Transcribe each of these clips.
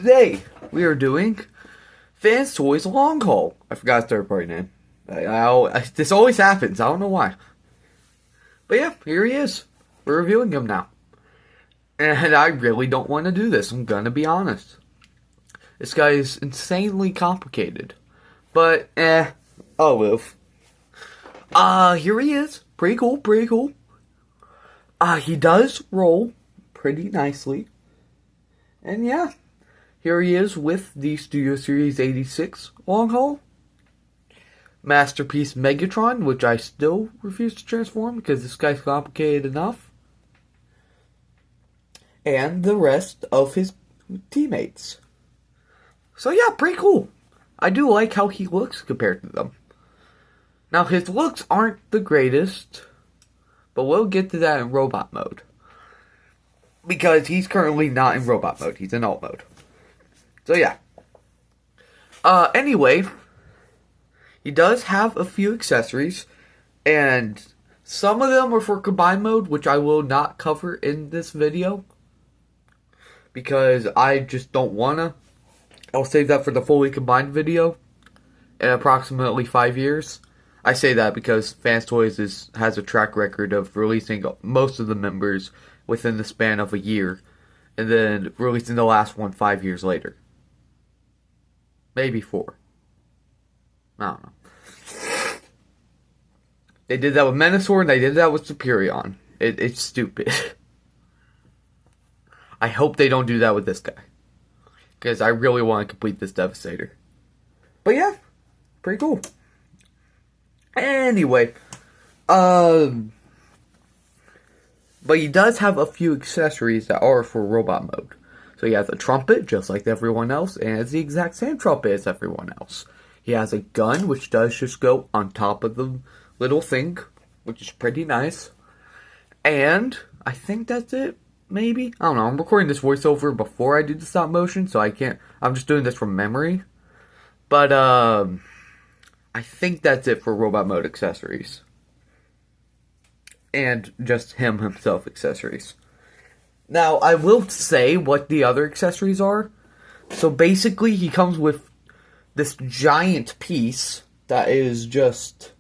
Today, we are doing Fans Toys Long Haul. I forgot his third party name. This always happens, I don't know why. But yeah, here he is. We're reviewing him now. And I really don't want to do this, I'm gonna be honest. This guy is insanely complicated. But, I'll live. Here he is. Pretty cool, pretty cool. He does roll pretty nicely. And yeah, here he is with the Studio Series 86 long haul. Masterpiece Megatron, which I still refuse to transform because this guy's complicated enough. And the rest of his teammates. So yeah, pretty cool. I do like how he looks compared to them. Now his looks aren't the greatest, but we'll get to that in robot mode. Because he's currently not in robot mode, he's in alt mode. So yeah. Anyway, he does have a few accessories, and some of them are for combined mode, which I will not cover in this video. Because I just don't wanna. I'll save that for the fully combined video in approximately 5 years. I say that because Fans Toys has a track record of releasing most of the members within the span of a year, and then releasing the last one 5 years later. Maybe 4. I don't know. They did that with Menasor, and they did that with Superion. It's stupid. I hope they don't do that with this guy. Because I really want to complete this Devastator. But yeah, pretty cool. Anyway, but he does have a few accessories that are for robot mode. So he has a trumpet, just like everyone else, and it's the exact same trumpet as everyone else. He has a gun, which does just go on top of the little thing, which is pretty nice. And I think that's it, maybe? I don't know, I'm recording this voiceover before I do the stop motion, so I'm just doing this from memory. But, I think that's it for robot mode accessories. And just himself accessories. Now, I will say what the other accessories are. So basically, he comes with this giant piece that is just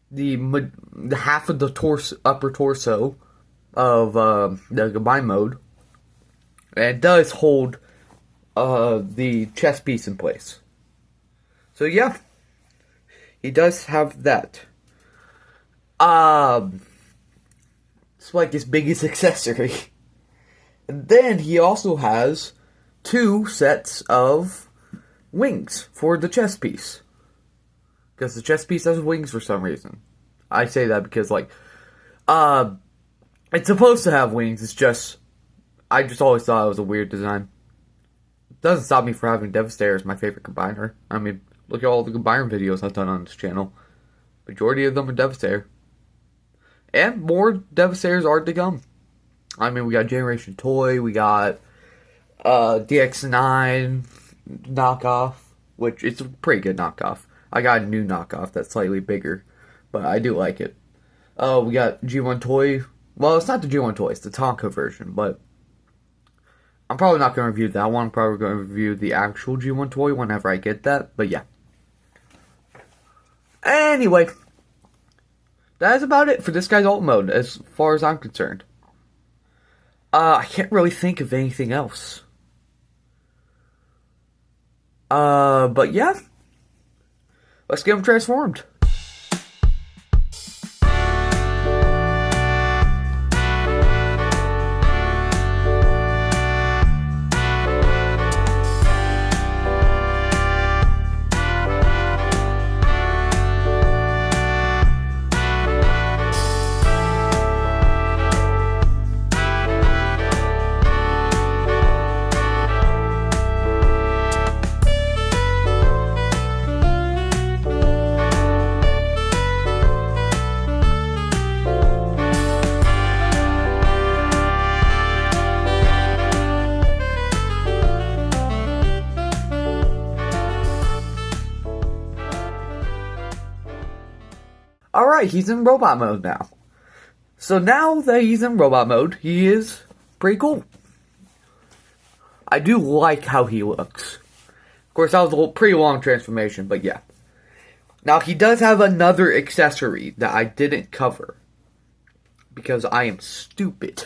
the half of the upper torso of the combined mode. And it does hold the chest piece in place. So yeah, he does have that. It's like his biggest accessory. And then he also has 2 sets of wings for the chest piece. Because the chest piece has wings for some reason. I say that because, like, it's supposed to have wings, it's just, I just always thought it was a weird design. It doesn't stop me from having Devastator as my favorite combiner. I mean, look at all the combiner videos I've done on this channel. Majority of them are Devastator. And more Devastators are to come. I mean, we got Generation Toy, we got DX9 knockoff, which is a pretty good knockoff. I got a new knockoff that's slightly bigger, but I do like it. We got G1 Toy. Well, it's not the G1 Toy, it's the Tonka version, but I'm probably not going to review that one. I'm probably going to review the actual G1 Toy whenever I get that, but yeah. Anyway, that is about it for this guy's alt mode, as far as I'm concerned. I can't really think of anything else. But yeah. Let's get him transformed. Alright, he's in robot mode now. So now that he's in robot mode, he is pretty cool. I do like how he looks. Of course, that was a pretty long transformation, but yeah. Now, he does have another accessory that I didn't cover. Because I am stupid.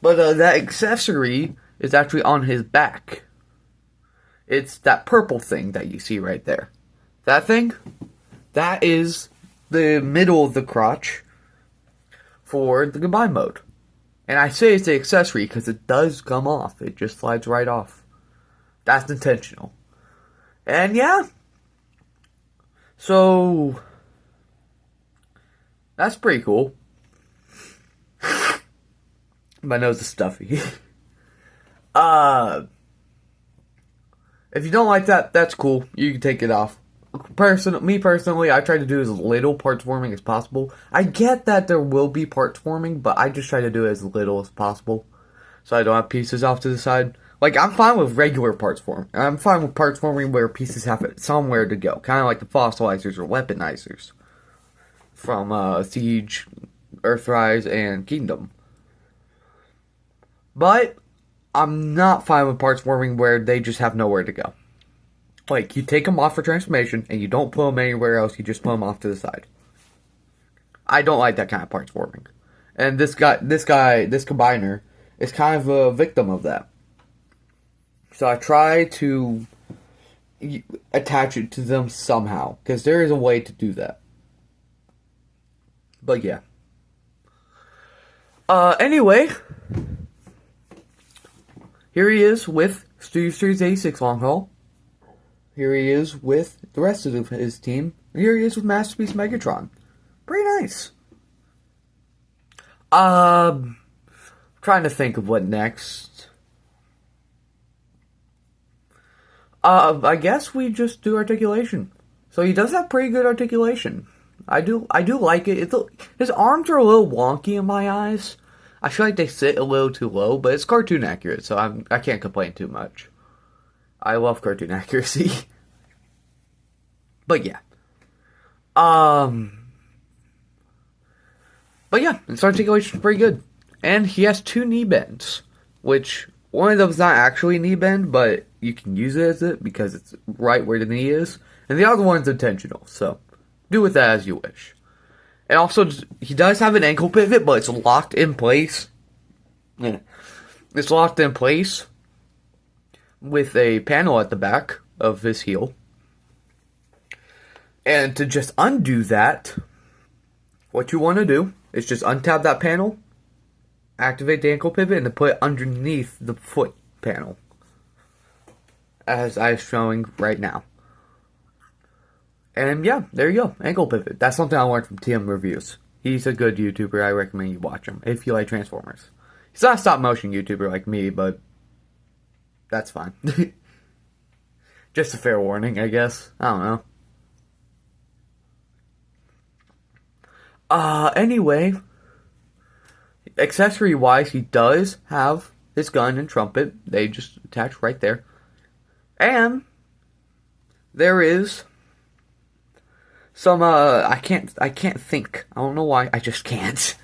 But that accessory is actually on his back. It's that purple thing that you see right there. That thing, that is the middle of the crotch for the combine mode. And I say it's the accessory because it does come off. It just slides right off. That's intentional. And yeah. So, that's pretty cool. My nose is stuffy. If you don't like that, that's cool. You can take it off. Me personally, I try to do as little parts forming as possible. I get that there will be parts forming, but I just try to do it as little as possible. So I don't have pieces off to the side. Like, I'm fine with regular parts forming. I'm fine with parts forming where pieces have somewhere to go. Kind of like the fossilizers or weaponizers. From Siege, Earthrise, and Kingdom. But I'm not fine with parts forming where they just have nowhere to go. Like, you take them off for transformation, and you don't put them anywhere else, you just put them off to the side. I don't like that kind of parts forming. And this combiner, is kind of a victim of that. So I try to attach it to them somehow, because there is a way to do that. But yeah. Anyway, here he is with Studio Series 86 long haul. Here he is with the rest of his team. And here he is with Masterpiece Megatron. Pretty nice. Trying to think of what next. I guess we just do articulation. So he does have pretty good articulation. I do like it. His arms are a little wonky in my eyes. I feel like they sit a little too low, but it's cartoon accurate, so I can't complain too much. I love cartoon accuracy. But yeah. But yeah, his articulation is pretty good. And he has 2 knee bends, which one of them's not actually a knee bend, but you can use it as it because it's right where the knee is. And the other one's intentional, so do with that as you wish. And also, he does have an ankle pivot, but it's locked in place. Yeah. It's locked in place with a panel at the back of his heel. And to just undo that, what you want to do is just untap that panel, activate the ankle pivot, and then put it underneath the foot panel. As I'm showing right now. And yeah, there you go. Ankle pivot. That's something I learned from TM Reviews. He's a good YouTuber. I recommend you watch him if you like Transformers. He's not a stop motion YouTuber like me, but that's fine. Just a fair warning, I guess. I don't know. Anyway, accessory-wise, he does have his gun and trumpet. They just attach right there. And there is some, I can't think. I don't know why. I just can't.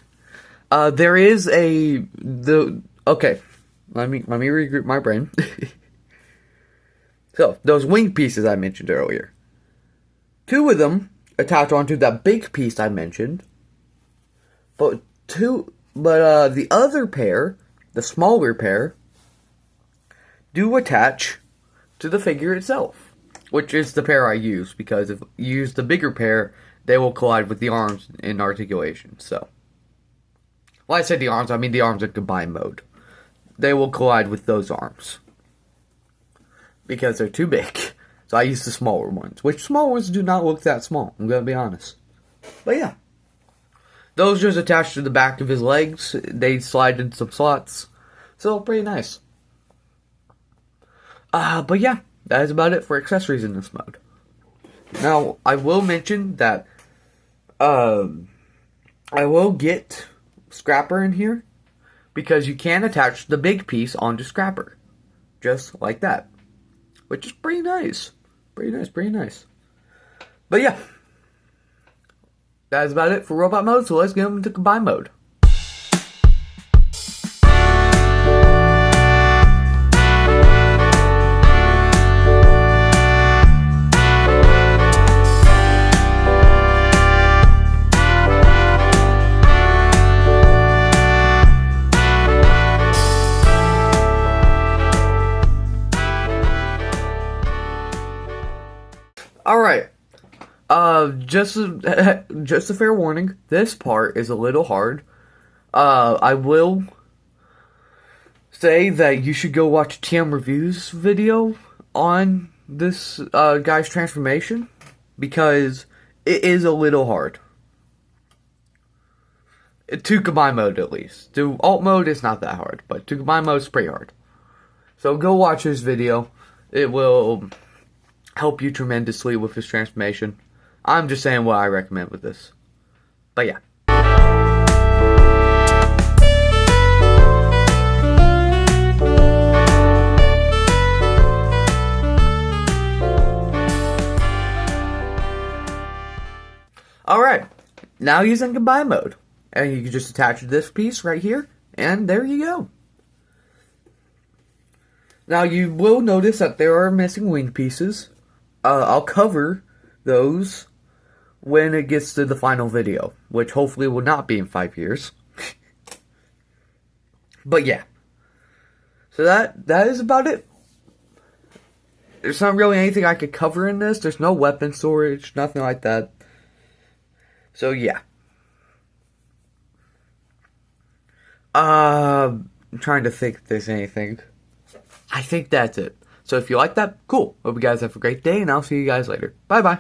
There is okay. Let me regroup my brain. So, those wing pieces I mentioned earlier. 2 of them attach onto that big piece I mentioned. But the other pair, the smaller pair, do attach to the figure itself, which is the pair I use, because if you use the bigger pair, they will collide with the arms in articulation. So, when I say the arms, I mean the arms in combine mode. They will collide with those arms because they're too big. So I use the smaller ones, which small ones do not look that small, I'm gonna be honest. But yeah, those just attach to the back of his legs. They slide into some slots, so pretty nice. But yeah, that is about it for accessories in this mode. Now, I will mention that, I will get Scrapper in here, because you can attach the big piece onto Scrapper. Just like that. Which is pretty nice. Pretty nice. But yeah, that is about it for robot mode, so let's get into combine mode. Alright. Just a fair warning. This part is a little hard. I will say that you should go watch TM Review's video on this guy's transformation, because it is a little hard. To combine mode, at least. To alt mode, it's not that hard, but to combine mode, it's pretty hard. So go watch his video. It will help you tremendously with his transformation. I'm just saying what I recommend with this. But yeah. Alright, now using combine mode. And you can just attach this piece right here, and there you go. Now you will notice that there are missing wing pieces. I'll cover those when it gets to the final video, which hopefully will not be in 5 years. But yeah. So that is about it. There's not really anything I could cover in this. There's no weapon storage, nothing like that. So yeah. I'm trying to think if there's anything. I think that's it. So if you like that, cool. Hope you guys have a great day, and I'll see you guys later. Bye-bye.